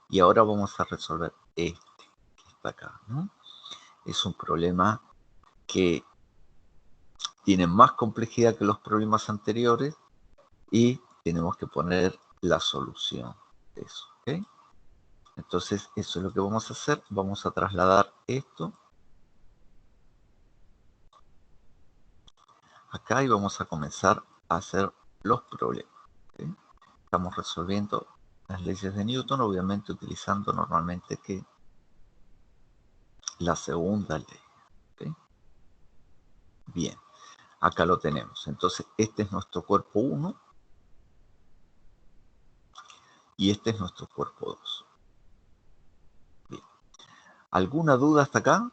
Y ahora vamos a resolver este que está acá, ¿no? Es un problema que tiene más complejidad que los problemas anteriores y tenemos que poner la solución de eso, ¿ok? Entonces, eso es lo que vamos a hacer. Vamos a trasladar esto acá y vamos a comenzar a hacer los problemas, ¿okay? Estamos resolviendo las leyes de Newton, obviamente utilizando normalmente que la segunda ley, ¿okay? Bien, acá lo tenemos. Entonces, este es nuestro cuerpo 1 y este es nuestro cuerpo 2. Bien. ¿Alguna duda hasta acá?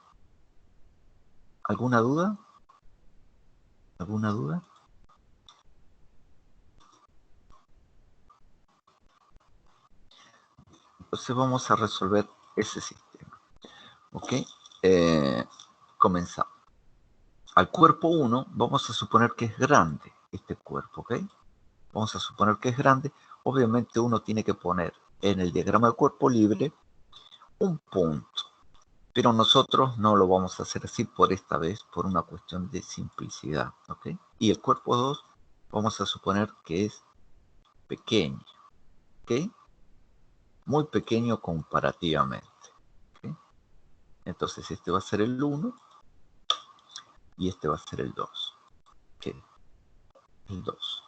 ¿Alguna duda? ¿Alguna duda? Entonces vamos a resolver ese sistema. ¿Ok? Comenzamos. Al cuerpo 1 vamos a suponer que es grande este cuerpo, ¿ok? Vamos a suponer que es grande. Obviamente uno tiene que poner en el diagrama de cuerpo libre un punto. Pero nosotros no lo vamos a hacer así por esta vez, por una cuestión de simplicidad, ¿ok? Y el cuerpo 2 vamos a suponer que es pequeño, ¿ok? Muy pequeño comparativamente, ¿ok? Entonces este va a ser el 1 y este va a ser el 2, ¿ok? El 2.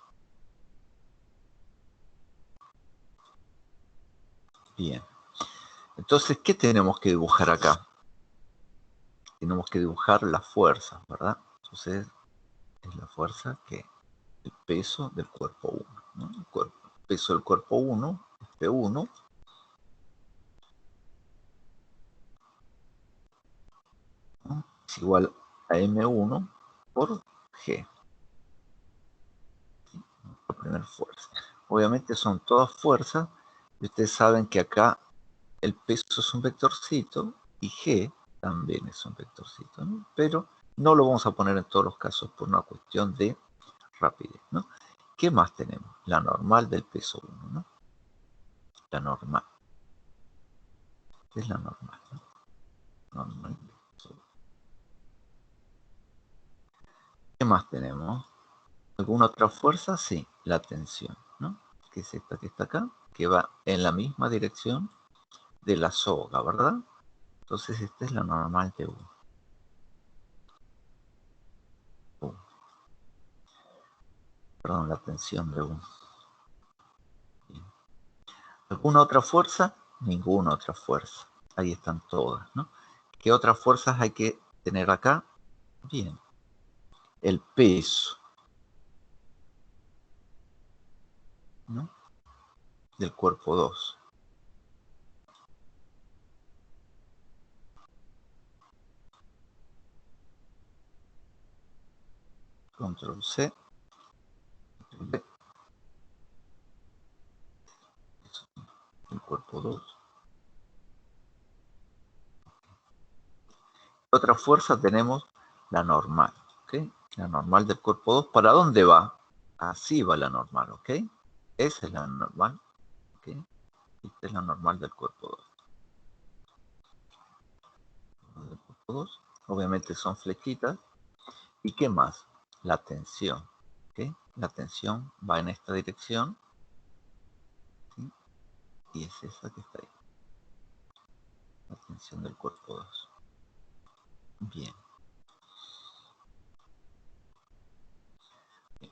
Bien. Entonces, ¿qué tenemos que dibujar acá? Tenemos que dibujar la fuerza, ¿verdad? Entonces, es la fuerza que el peso del cuerpo 1, ¿no? El peso del cuerpo 1, P1, ¿no? Es igual a M1 por G, la primera fuerza. Obviamente son todas fuerzas, y ustedes saben que acá el peso es un vectorcito y G también es un vectorcito, ¿no? Pero no lo vamos a poner en todos los casos por una cuestión de rapidez, ¿no? ¿Qué más tenemos? La normal del peso 1, ¿no? La normal. Es la normal, ¿no? Normal. ¿Qué más tenemos? ¿Alguna otra fuerza? Sí, la tensión, ¿no? Que es esta que está acá, que va en la misma dirección de la soga, ¿verdad? Entonces esta es la normal de 1. Perdón, la tensión de 1. ¿Alguna otra fuerza? Ninguna otra fuerza. Ahí están todas, ¿no? ¿Qué otras fuerzas hay que tener acá? Bien, el peso, ¿no? Del cuerpo 2. Control C. B. El cuerpo 2. Otra fuerza tenemos la normal, ¿ok? La normal del cuerpo 2. ¿Para dónde va? Así va la normal, ¿ok? Esa es la normal, ¿ok? Esta es la normal del cuerpo 2. Del cuerpo 2. Obviamente son flechitas. ¿Y qué más? La tensión, ¿ok? La tensión va en esta dirección, ¿sí? Y es esa que está ahí. La tensión del cuerpo 2. Bien.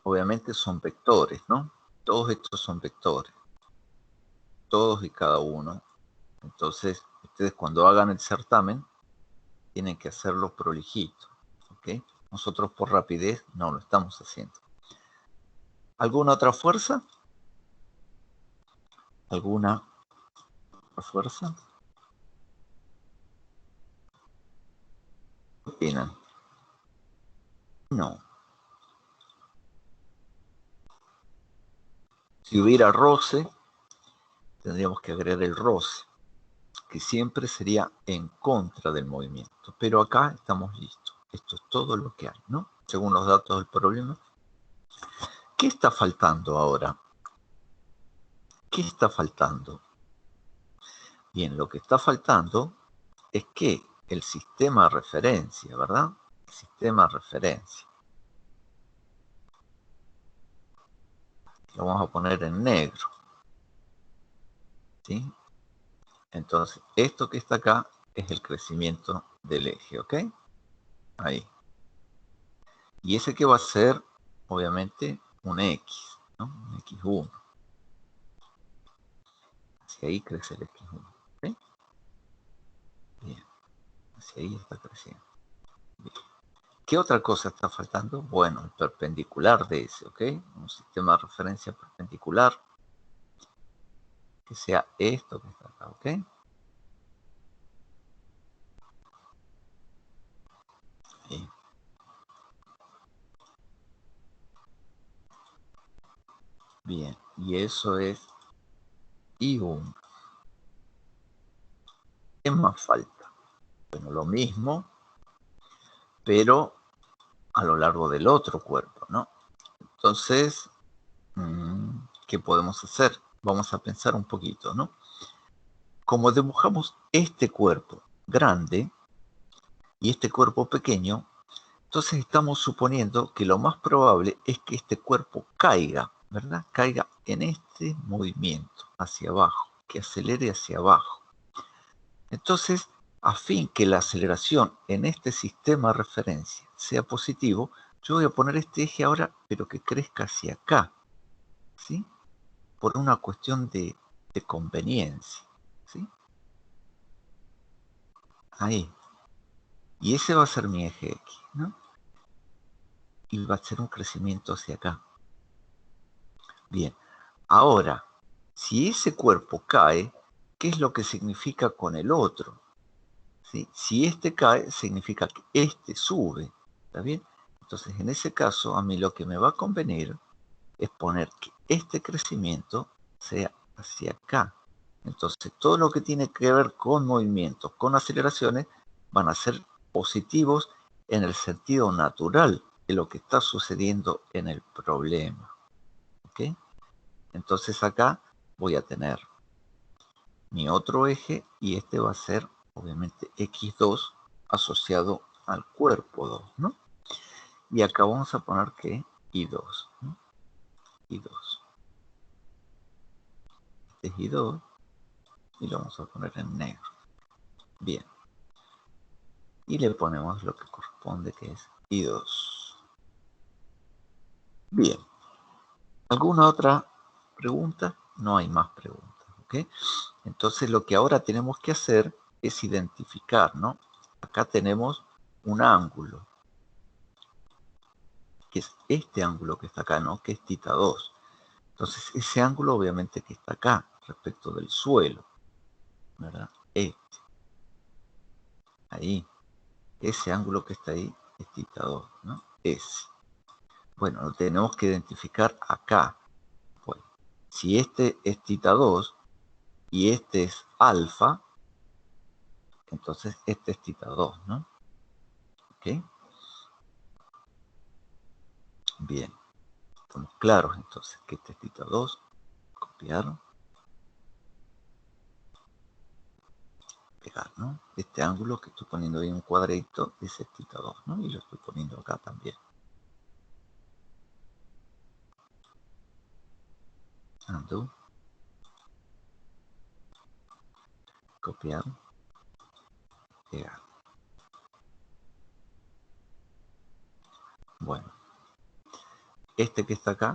Obviamente son vectores, ¿no? Todos estos son vectores. Todos y cada uno. Entonces, ustedes cuando hagan el certamen, tienen que hacerlo prolijito, ¿ok? Nosotros por rapidez no lo estamos haciendo. ¿Alguna otra fuerza? ¿Alguna otra fuerza? ¿Qué opinan? No. Si hubiera roce, tendríamos que agregar el roce, que siempre sería en contra del movimiento. Pero acá estamos listos. Esto es todo lo que hay, ¿no? Según los datos del problema. ¿Qué está faltando ahora? ¿Qué está faltando? Bien, lo que está faltando es que el sistema de referencia, ¿verdad? El sistema de referencia. Lo vamos a poner en negro. ¿Sí? Entonces, esto que está acá es el crecimiento del eje, ¿ok? Ahí. Y ese que va a ser, obviamente, un X, ¿no? Un X1. Hacia ahí crece el X1, ¿ok? Bien. Hacia ahí está creciendo. Bien. ¿Qué otra cosa está faltando? Bueno, el perpendicular de ese, ¿ok? Un sistema de referencia perpendicular. Que sea esto que está acá, ¿ok? Ahí. Bien, y eso es I1. ¿Qué más falta? Bueno, lo mismo, pero a lo largo del otro cuerpo, ¿no? Entonces, ¿qué podemos hacer? Vamos a pensar un poquito, ¿no? Como dibujamos este cuerpo grande y este cuerpo pequeño, entonces estamos suponiendo que lo más probable es que este cuerpo caiga, ¿verdad? Caiga en este movimiento hacia abajo, que acelere hacia abajo. Entonces, a fin que la aceleración en este sistema de referencia sea positivo, yo voy a poner este eje ahora, pero que crezca hacia acá, ¿sí? Por una cuestión de conveniencia, ¿sí? Ahí. Y ese va a ser mi eje X, ¿no? Y va a ser un crecimiento hacia acá. Bien. Ahora, si ese cuerpo cae, ¿qué es lo que significa con el otro? ¿Sí? Si este cae, significa que este sube. ¿Está bien? Entonces, en ese caso, a mí lo que me va a convenir es poner que este crecimiento sea hacia acá. Entonces, todo lo que tiene que ver con movimientos, con aceleraciones, van a ser positivos en el sentido natural de lo que está sucediendo en el problema. ¿Ok? Entonces acá voy a tener mi otro eje y este va a ser, obviamente, X2 asociado al cuerpo 2, ¿no? Y acá vamos a poner que I2, ¿no? I2. Este es I2 y lo vamos a poner en negro. Bien. Y le ponemos lo que corresponde, que es I2. Bien. ¿Alguna otra pregunta? No hay más preguntas, ¿ok? Entonces lo que ahora tenemos que hacer es identificar, ¿no? Acá tenemos un ángulo, que es este ángulo que está acá, ¿no? Que es θ2. Entonces ese ángulo obviamente que está acá, respecto del suelo, ¿verdad? Este. Ahí. Ese ángulo que está ahí es θ2, ¿no? Ese. Bueno, lo tenemos que identificar acá. Bueno, si este es θ2 y este es alfa, entonces este es θ2, ¿no? ¿Ok? Bien. Estamos claros entonces que este es θ2. Copiar. Pegar, ¿no? Este ángulo que estoy poniendo ahí en un cuadrito es el θ2, ¿no? Y lo estoy poniendo acá también. Undo. Copiar. Pegar. Bueno. Este que está acá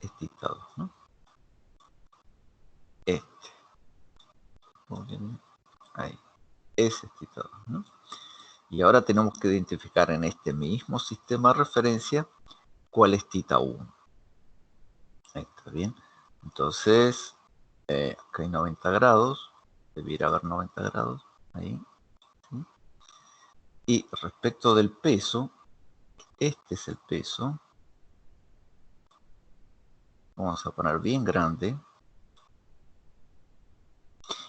es θ2, ¿no? Este. Ahí. Ese es θ2, ¿no? Y ahora tenemos que identificar en este mismo sistema de referencia cuál es θ1. Ahí está bien. Entonces, acá hay 90 grados. Debiera haber 90 grados. Ahí. ¿Sí? Y respecto del peso, este es el peso. Vamos a poner bien grande.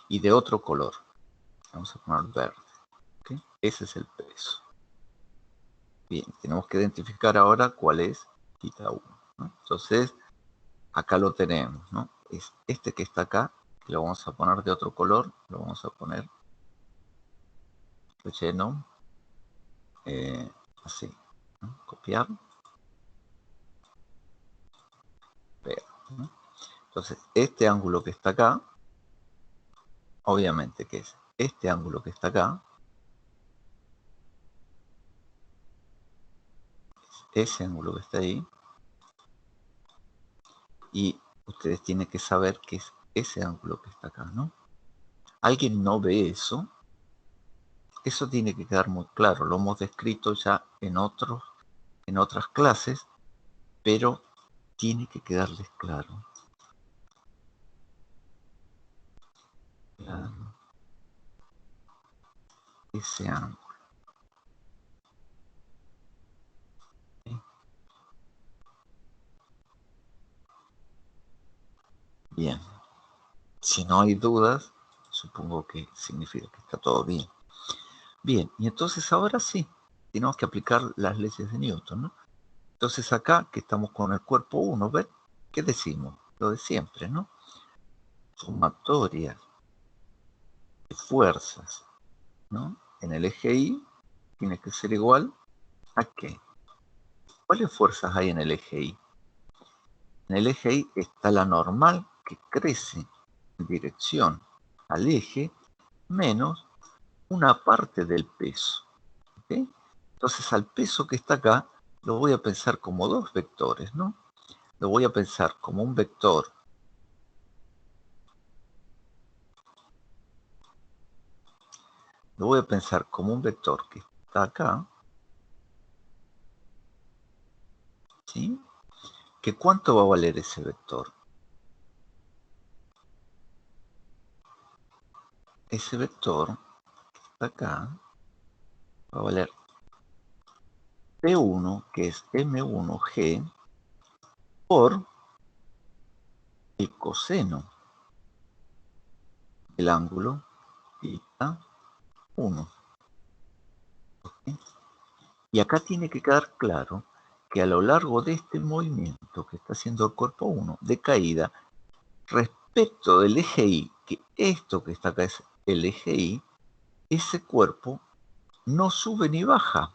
Y de otro color. Vamos a poner verde. ¿Okay? Ese es el peso. Bien, tenemos que identificar ahora cuál es θ1, ¿no? Entonces, acá lo tenemos, ¿no? Es este que está acá, lo vamos a poner de otro color, lo vamos a poner relleno, así, ¿no? Copiar, pegar, ¿no? Entonces, este ángulo que está acá, obviamente que es este ángulo que está acá, ese ángulo que está ahí, y ustedes tienen que saber que es ese ángulo que está acá, ¿no? ¿Alguien no ve eso? Eso tiene que quedar muy claro. Lo hemos descrito ya en otras clases, pero tiene que quedarles claro. Claro. Ese ángulo. ¿Sí? Bien. Si no hay dudas, supongo que significa que está todo bien. Bien, y entonces ahora sí, tenemos que aplicar las leyes de Newton, ¿no? Entonces acá, que estamos con el cuerpo 1, ¿ven? ¿Qué decimos? Lo de siempre, ¿no? Sumatoria de fuerzas, ¿no? En el eje Y tiene que ser igual a ¿qué? ¿Cuáles fuerzas hay en el eje Y? En el eje Y está la normal que crece en dirección al eje menos una parte del peso. ¿Okay? Entonces al peso que está acá lo voy a pensar como dos vectores, ¿no? Lo voy a pensar como un vector que está acá, ¿sí? ¿Que cuánto va a valer ese vector? Ese vector que está acá va a valer P1, que es M1G, por el coseno del ángulo θ 1. ¿Okay? Y acá tiene que quedar claro que a lo largo de este movimiento que está haciendo el cuerpo 1 de caída, respecto del eje Y, que esto que está acá es el eje Y, ese cuerpo no sube ni baja,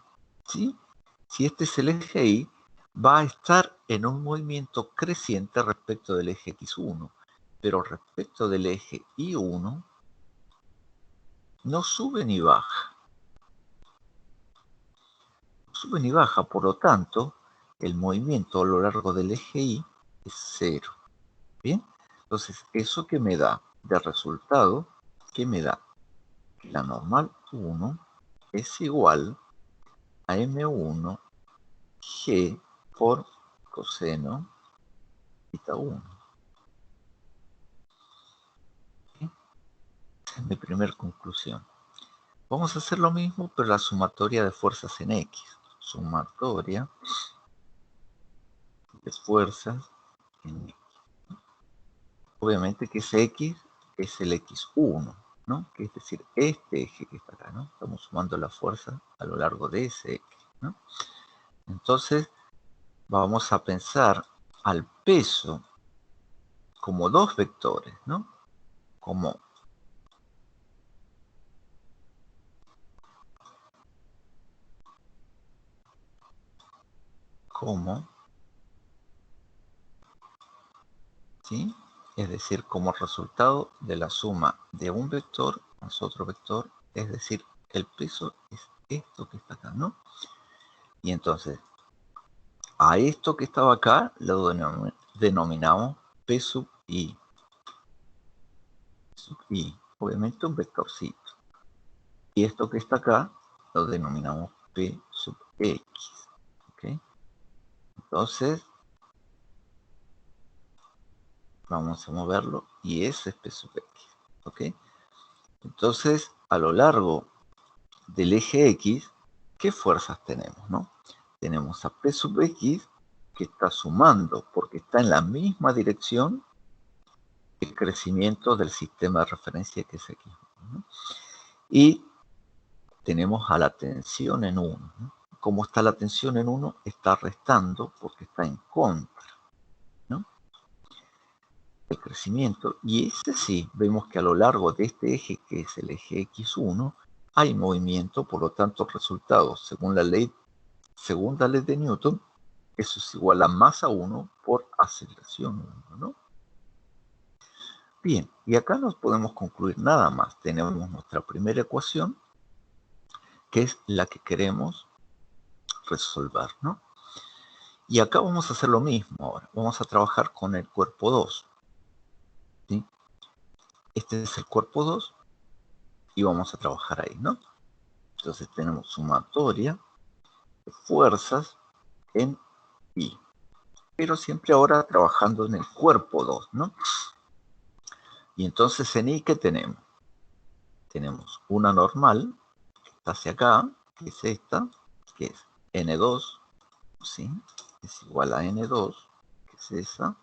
¿sí? Si este es el eje Y, va a estar en un movimiento creciente respecto del eje X1, pero respecto del eje Y1 no sube ni baja. No sube ni baja, por lo tanto, el movimiento a lo largo del eje Y es cero. ¿Bien? Entonces, ¿eso qué me da? De resultado, ¿qué me da? Que la normal 1 es igual a M1 G por coseno θ 1. ¿Sí? Esa es mi primera conclusión. Vamos a hacer lo mismo, pero la sumatoria de fuerzas en X. Sumatoria de fuerzas en X. Obviamente que ese X es el X1, ¿no? Que es decir, este eje que está acá, ¿no? Estamos sumando la fuerza a lo largo de ese eje, ¿no? Entonces, vamos a pensar al peso como dos vectores, ¿no? Como ¿sí? Es decir, como resultado de la suma de un vector más otro vector, es decir, el peso es esto que está acá, ¿no? Y entonces, a esto que estaba acá lo denominamos P sub I. Sub I, obviamente un vectorcito. Y esto que está acá lo denominamos P sub X. ¿Ok? Entonces, vamos a moverlo y ese es P sub X. ¿Ok? Entonces, a lo largo del eje X, ¿qué fuerzas tenemos, no? Tenemos a P sub X que está sumando porque está en la misma dirección que el crecimiento del sistema de referencia que es X, ¿no? Y tenemos a la tensión en 1, ¿no? Como está la tensión en 1, está restando porque está en contra, ¿no? el crecimiento, y este sí, vemos que a lo largo de este eje, que es el eje X1, hay movimiento, por lo tanto, resultado, según la segunda ley de Newton, eso es igual a masa 1 por aceleración 1, ¿no? Bien, y acá no podemos concluir nada más. Tenemos nuestra primera ecuación, que es la que queremos resolver, ¿no? Y acá vamos a hacer lo mismo ahora. Vamos a trabajar con el cuerpo 2. ¿Sí? Este es el cuerpo 2 y vamos a trabajar ahí, ¿no? Entonces tenemos sumatoria de fuerzas en I. Pero siempre ahora trabajando en el cuerpo 2, ¿no? Y entonces en I, ¿qué tenemos? Tenemos una normal, que está hacia acá, que es esta, que es N2, ¿sí? Es igual a N2, que es esa,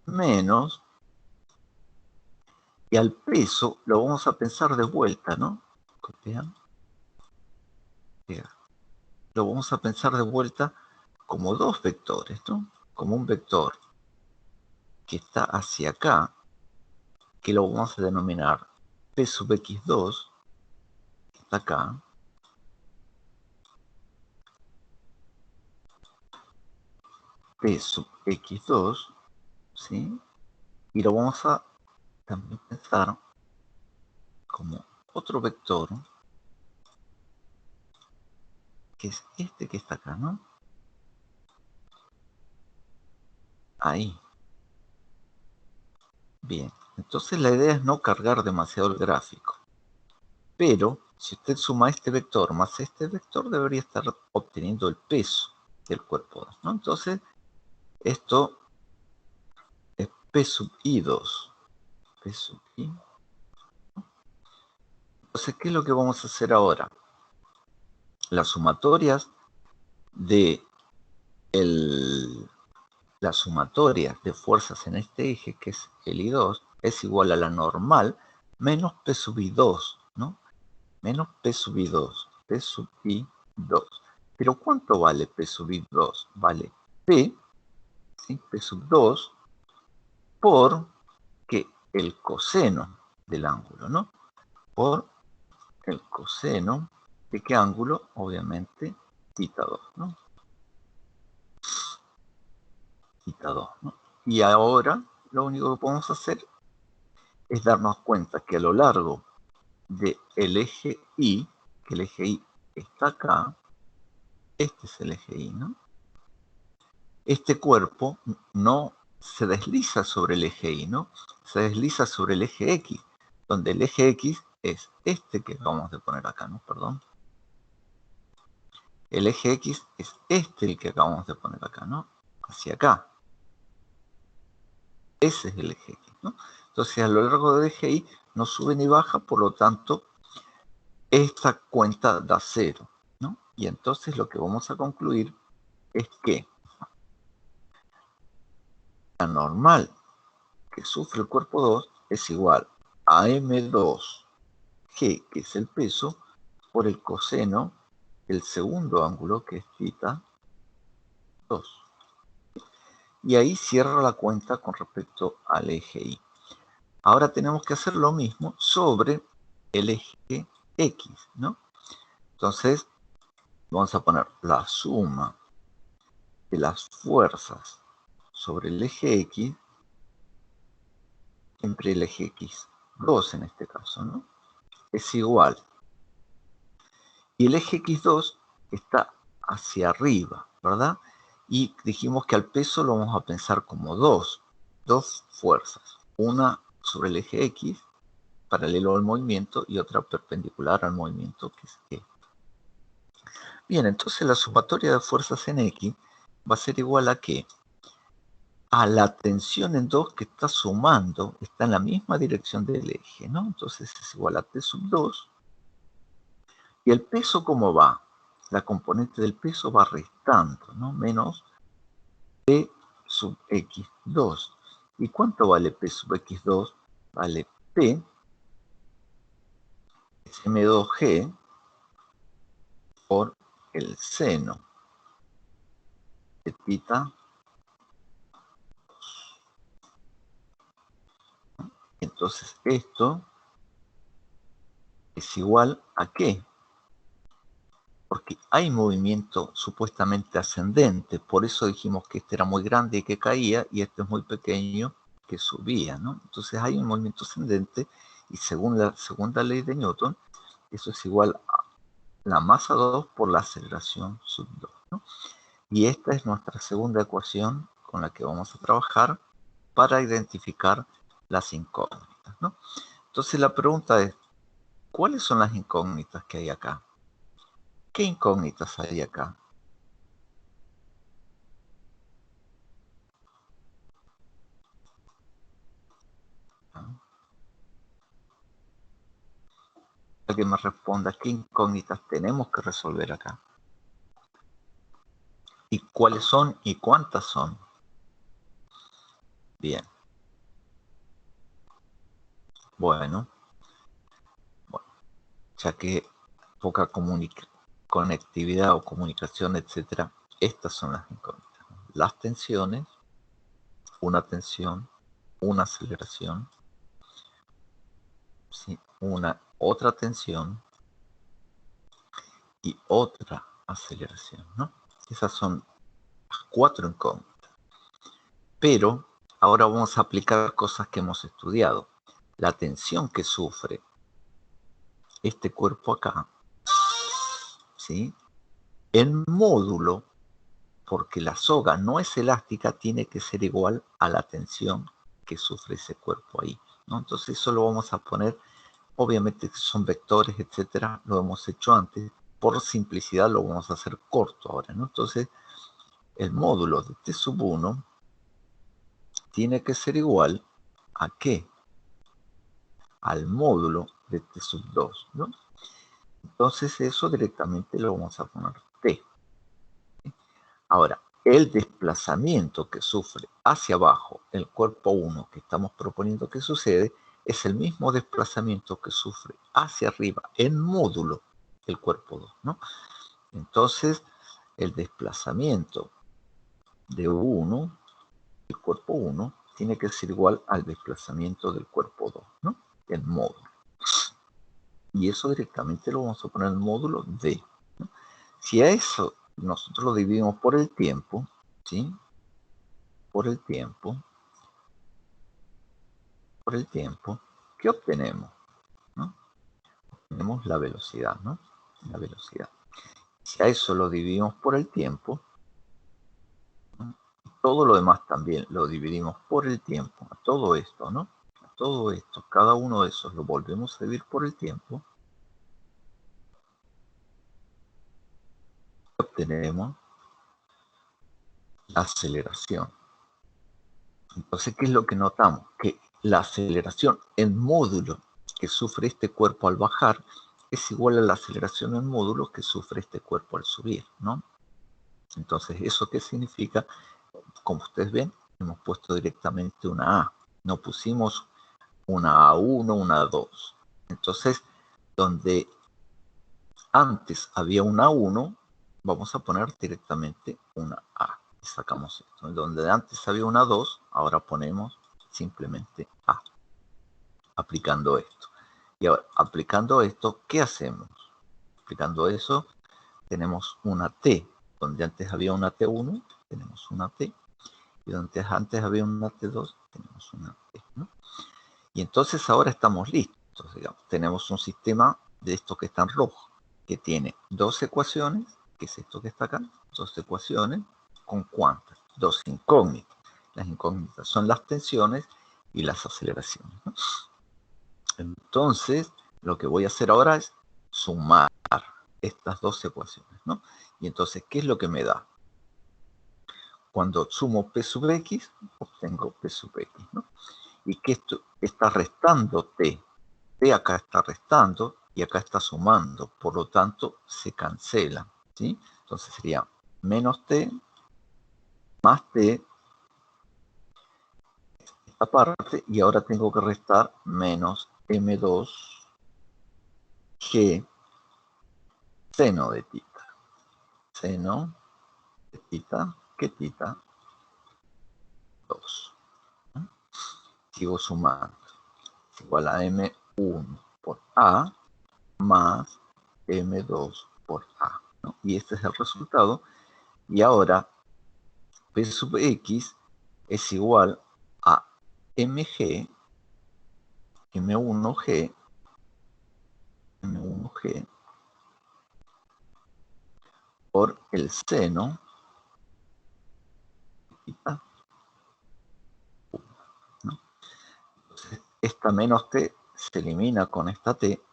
menos, y al peso lo vamos a pensar de vuelta, ¿no? Copiar, pegar. Lo vamos a pensar de vuelta como dos vectores, ¿no? Como un vector que está hacia acá, que lo vamos a denominar P sub X2, que está acá, P sub X2, ¿sí? Y lo vamos a también pensar como otro vector, que es este que está acá, ¿no? Ahí. Bien, entonces la idea es no cargar demasiado el gráfico. Pero si usted suma este vector más este vector, debería estar obteniendo el peso del cuerpo 2, ¿no? Entonces, esto es P sub I2. P sub I. Entonces, ¿qué es lo que vamos a hacer ahora? Las sumatorias de las sumatorias de fuerzas en este eje, que es el I2, es igual a la normal menos P sub I2, ¿no? Menos P sub I2, P sub I2. Pero ¿cuánto vale P sub I2? Vale P, ¿sí? P sub 2 por que el coseno del ángulo, ¿no? Por el coseno de qué ángulo, obviamente, θ 2, ¿no? θ 2, ¿no? Y ahora lo único que podemos hacer es darnos cuenta que a lo largo del eje Y, que el eje Y está acá, este es el eje Y, ¿no? Este cuerpo no se desliza sobre el eje Y, ¿no? Se desliza sobre el eje X, donde el eje X es este que acabamos de poner acá, ¿no? Perdón. El eje X es este el que acabamos de poner acá, ¿no? Hacia acá. Ese es el eje X, ¿no? Entonces, a lo largo del eje Y no sube ni baja, por lo tanto, esta cuenta da 0, ¿no? Y entonces lo que vamos a concluir es que la normal que sufre el cuerpo 2 es igual a M2G, que es el peso, por el coseno del segundo ángulo, que es θ 2. Y ahí cierra la cuenta con respecto al eje Y. Ahora tenemos que hacer lo mismo sobre el eje X, ¿no? Entonces, vamos a poner la suma de las fuerzas sobre el eje X entre el eje X2 en este caso, ¿no? Es igual. Y el eje X2 está hacia arriba, ¿verdad? Y dijimos que al peso lo vamos a pensar como dos fuerzas. Una sobre el eje X, paralelo al movimiento, y otra perpendicular al movimiento, que es E. Bien, entonces la sumatoria de fuerzas en X va a ser igual a ¿qué? A la tensión en 2 que está sumando, está en la misma dirección del eje, ¿no? Entonces es igual a T sub 2. ¿Y el peso cómo va? La componente del peso va restando, ¿no? Menos P sub X2. ¿Y cuánto vale P sub X2? Vale P, es M2G, por el seno de θ. Entonces esto es igual a ¿qué? Porque hay movimiento supuestamente ascendente, por eso dijimos que este era muy grande y que caía, y este es muy pequeño que subía, ¿no? Entonces hay un movimiento ascendente, y según la segunda ley de Newton, eso es igual a la masa 2 por la aceleración sub 2, ¿no? Y esta es nuestra segunda ecuación con la que vamos a trabajar para identificar las incógnitas, ¿no? Entonces la pregunta es, ¿cuáles son las incógnitas que hay acá? ¿Qué incógnitas hay acá? Que me responda qué incógnitas tenemos que resolver acá. ¿Y cuáles son y cuántas son? Bien. Bueno, ya que poca conectividad o comunicación, etcétera, estas son las incógnitas. Las tensiones, una tensión, una aceleración, ¿sí? Una otra tensión y otra aceleración, ¿no? Esas son las 4 incógnitas. Pero ahora vamos a aplicar cosas que hemos estudiado. La tensión que sufre este cuerpo acá, ¿sí? En módulo, porque la soga no es elástica, tiene que ser igual a la tensión que sufre ese cuerpo ahí, ¿no? Entonces eso lo vamos a poner, obviamente son vectores, etcétera, lo hemos hecho antes, por simplicidad lo vamos a hacer corto ahora, ¿no? Entonces el módulo de T sub 1 tiene que ser igual a ¿qué? Al módulo de T sub 2, ¿no? Entonces eso directamente lo vamos a poner T. Ahora, el desplazamiento que sufre hacia abajo el cuerpo 1 que estamos proponiendo que sucede es el mismo desplazamiento que sufre hacia arriba en módulo el cuerpo 2, ¿no? Entonces, el desplazamiento de 1, el cuerpo 1, tiene que ser igual al desplazamiento del cuerpo 2, ¿no? En módulo. Y eso directamente lo vamos a poner en módulo D, ¿no? Si a eso nosotros lo dividimos por el tiempo, ¿sí? Por el tiempo, ¿qué obtenemos? ¿No? Obtenemos la velocidad, ¿no? La velocidad. Si a eso lo dividimos por el tiempo, ¿no? Todo lo demás también lo dividimos por el tiempo, a todo esto, ¿no? A todo esto, cada uno de esos lo volvemos a dividir por el tiempo, obtenemos la aceleración. Entonces, ¿qué es lo que notamos? Que la aceleración en módulo que sufre este cuerpo al bajar es igual a la aceleración en módulo que sufre este cuerpo al subir, ¿no? Entonces, ¿eso qué significa? Como ustedes ven, hemos puesto directamente una A. No pusimos una A1, una A2. Entonces, donde antes había una A1, vamos a poner directamente una A. Y sacamos esto. Donde antes había una A2, ahora ponemos simplemente A. Aplicando esto. Y ahora, aplicando esto, ¿qué hacemos? Aplicando eso, tenemos una T. Donde antes había una T1, tenemos una T. Y donde antes había una T2, tenemos una T, ¿no? Y entonces ahora estamos listos, digamos. Tenemos un sistema de esto que está en rojo, que tiene dos ecuaciones, que es esto que está acá, dos ecuaciones, ¿con cuántas? Dos incógnitas. Las incógnitas son las tensiones y las aceleraciones, ¿no? Entonces, lo que voy a hacer ahora es sumar estas dos ecuaciones, ¿no? Y entonces, ¿qué es lo que me da? Cuando sumo P sub X, obtengo P sub X, ¿no? Y que esto está restando T. T acá está restando y acá está sumando. Por lo tanto, se cancela, ¿sí? Entonces sería menos T más T esta parte, y ahora tengo que restar menos M2 G seno de tita. Seno de tita, que tita 2. ¿No? Sigo sumando. es igual a M1 por A más M2 por A, ¿no? Y este es el resultado. Y ahora P sub X es igual a MG, M1G, M1G por el seno, ¿no? Entonces, esta menos T se elimina con esta T,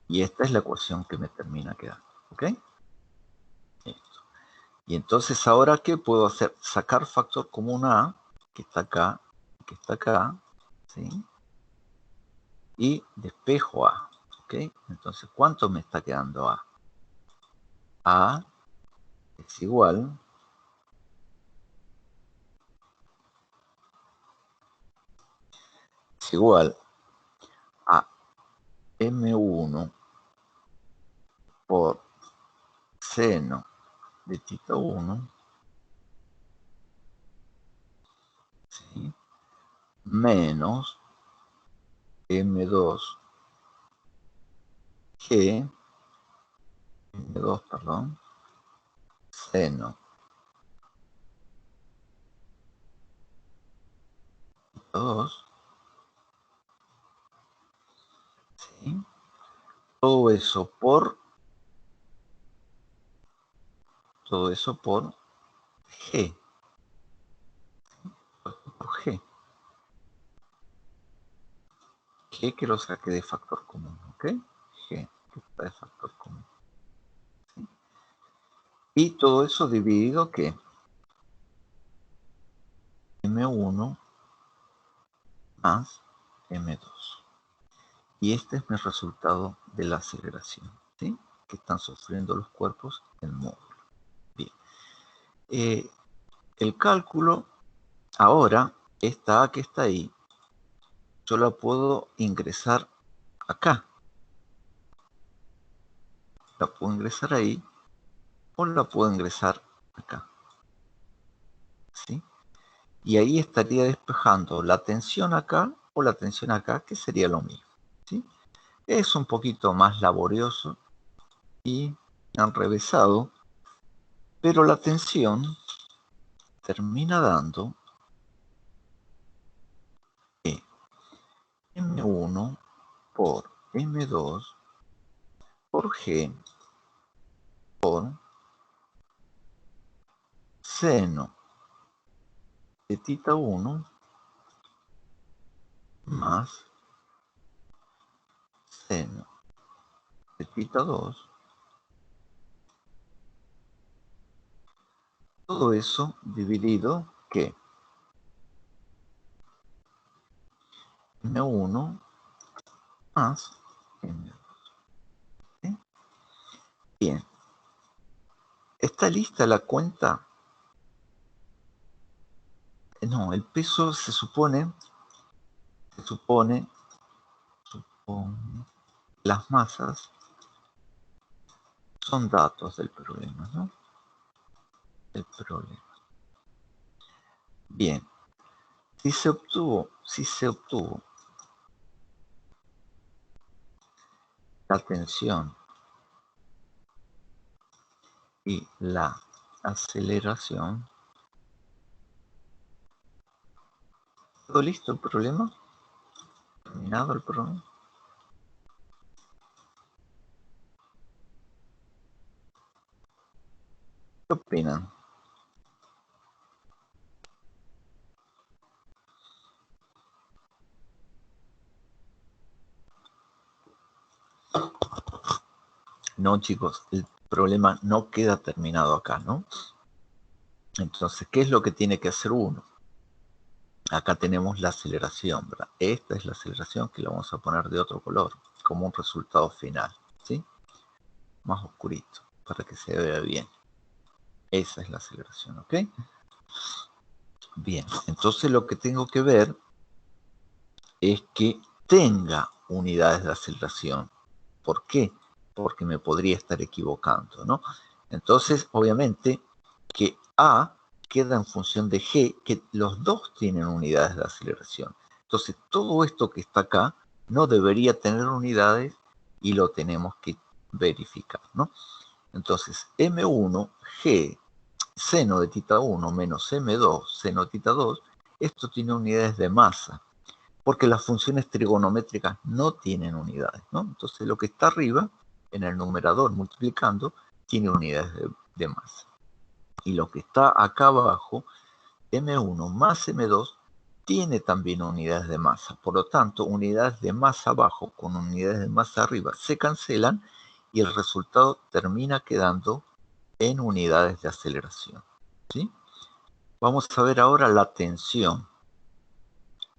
y esta es la ecuación que me termina quedando, ¿ok? Esto. Y entonces, ¿ahora qué puedo hacer? Sacar factor común A, que está acá, ¿sí? Y despejo A, ¿ok? Entonces, ¿cuánto me está quedando A? A es igual a M1 por seno de tita 1, ¿sí? Menos M2G, M2, perdón, seno 2, ¿sí? Todo eso por G, por G. G que lo saque de factor común, ¿ok? G que está de factor común, ¿sí? Y todo eso dividido, ¿qué? M1 más M2. Y este es mi resultado de la aceleración, ¿sí? Que están sufriendo los cuerpos en módulo. Bien. El cálculo, ahora, esta A que está ahí, yo la puedo ingresar acá. La puedo ingresar ahí o la puedo ingresar acá, ¿sí? Y ahí estaría despejando la tensión acá o la tensión acá, que sería lo mismo, ¿sí? Es un poquito más laborioso y enrevesado, pero la tensión termina dando que M1 por M2 por G por seno de tita 1 más seno de tita 2, todo eso dividido que M1 más M2. ¿Sí? Bien. ¿Está lista la cuenta? No, el peso se supone, las masas son datos del problema, ¿no? El problema. Bien. Si se obtuvo la tensión y la aceleración, ¿todo listo el problema? ¿Terminado el problema? ¿Qué opinan? No, chicos, el problema no queda terminado acá, ¿no? Entonces, ¿qué es lo que tiene que hacer uno? Acá tenemos la aceleración, ¿verdad? Esta es la aceleración que la vamos a poner de otro color, como un resultado final, ¿sí? Más oscurito, para que se vea bien. Esa es la aceleración, ¿ok? Bien, entonces lo que tengo que ver es que tenga unidades de aceleración. ¿Por qué? Porque me podría estar equivocando, ¿no? Entonces, obviamente, que A queda en función de G, que los dos tienen unidades de aceleración. Entonces, todo esto que está acá no debería tener unidades y lo tenemos que verificar, ¿no? Entonces, M1, G, seno de tita 1 menos M2, seno de tita 2, esto tiene unidades de masa, porque las funciones trigonométricas no tienen unidades, ¿no? Entonces, lo que está arriba, en el numerador multiplicando, tiene unidades de masa. Y lo que está acá abajo, M1 más M2, tiene también unidades de masa. Por lo tanto, unidades de masa abajo con unidades de masa arriba se cancelan y el resultado termina quedando en unidades de aceleración, ¿sí? Vamos a ver ahora la tensión,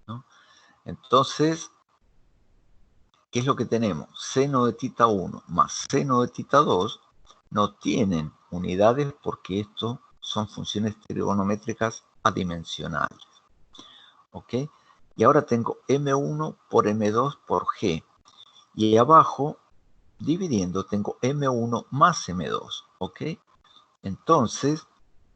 ¿no? Entonces, ¿qué es lo que tenemos? Seno de tita 1 más seno de tita 2 no tienen unidades porque esto son funciones trigonométricas adimensionales. ¿Ok? Y ahora tengo M1 por M2 por G. Y abajo, dividiendo, tengo M1 más M2. ¿Ok? Entonces,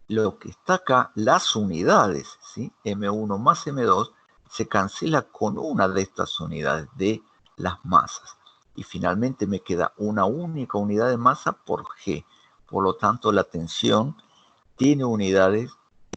lo que está acá, las unidades, ¿sí? M1 más M2, se cancela con una de estas unidades de las masas. Y finalmente me queda una única unidad de masa por G. Por lo tanto, la tensión tiene unidades